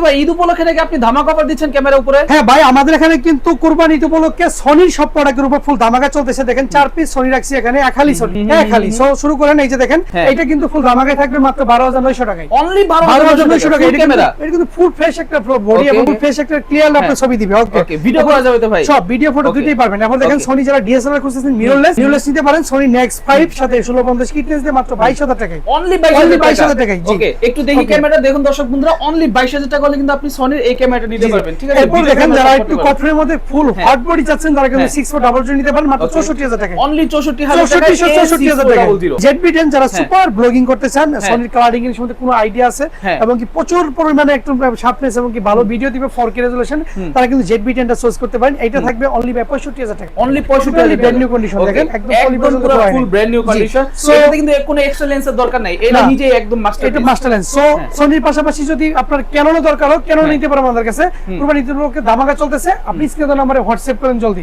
ভাই ঈদ উপলক্ষে নাকি আপনি ধামাকা অফার দিচ্ছেন ক্যামেরা উপরে? হ্যাঁ ভাই, আমাদের এখানে কিন্তু কুরবানি ঈদ উপলক্ষে সনির সব প্রোডাক্টের উপর ফুল ধামাকা চলতেছে। দেখেন 4 পিস সনি রাখছি এখানে, একালি সনি, একালি। সো শুরু করেন, এই যে দেখেন এটা কিন্তু ফুল ধামাকায় থাকবে মাত্র 12900 টাকায়। অনলি 12900 টাকা এটা ক্যামেরা। এটা কিন্তু ফুল ফ্রেশ একটা বডি এবং ফ্রেশ একটা ক্লিয়ার আপনার ছবি দিবে। ওকে, ভিডিও করা যাবে তো ভাই? সব ভিডিও ফটো দুটোই পারবেন। এখন দেখেন সনি যারা ডিএসএলআর খুঁজতেছেন মিররলেস নিতে পারেন। সনি নেক্সট 5 সাথে 1650 কিটনেস দিয়ে মাত্র 22000 টাকায়। অনলি 22000 টাকায়। ওকে, একটু দেখি ক্যামেরা। দেখুন দর্শক বন্ধুরা, অনলি 22000 টাকা হলে কিন্তু আপনি সনির এই ক্যামেরাটা নিতে পারবেন। ঠিক আছে, এরপর দেখেন যারা একটু কফরের মধ্যে ফুল হট বডি চাচ্ছেন তারা কিন্তু 6 4 ডাবল নিতে পারেন মাত্র 64000 টাকায়। অনলি 64000 টাকায়। 64000 টাকায়। ZB10 যারা সুপার ব্লগিং করতে চান, সনির কালারিং এর সম্বন্ধে কোনো আইডিয়া আছে এবং কি প্রচুর পরিমাণে একটু শার্পনেস এবং কি ভালো ভিডিও দিবে 4K রেজোলিউশন, তারা কিন্তু ZB10 টা চয়েস করতে পারেন। এটা থাকবে অনলি 65000 টাকা। Only 65000 brand new condition. দেখেন একদম ফুল ব্র্যান্ড নিউ কন্ডিশন। সো এটাতে কিন্তু কোনো এক্সট্রা লেন্সের দরকার নাই, এটা নিজেই একদম মাস্টার। এটা মাস্টার লেন্স। সো সনির পাশাপাশি যদি আপনার ক্যাননও দরকার হয়, ক্যানন নিতে পারেন আমাদের কাছে। কুরবানি ঈদের উপলক্ষে ধামাকা চলতেছে। আপনি স্ক্রিনে দেওয়া নম্বরে হোয়াটসঅ্যাপ করেন জলদি।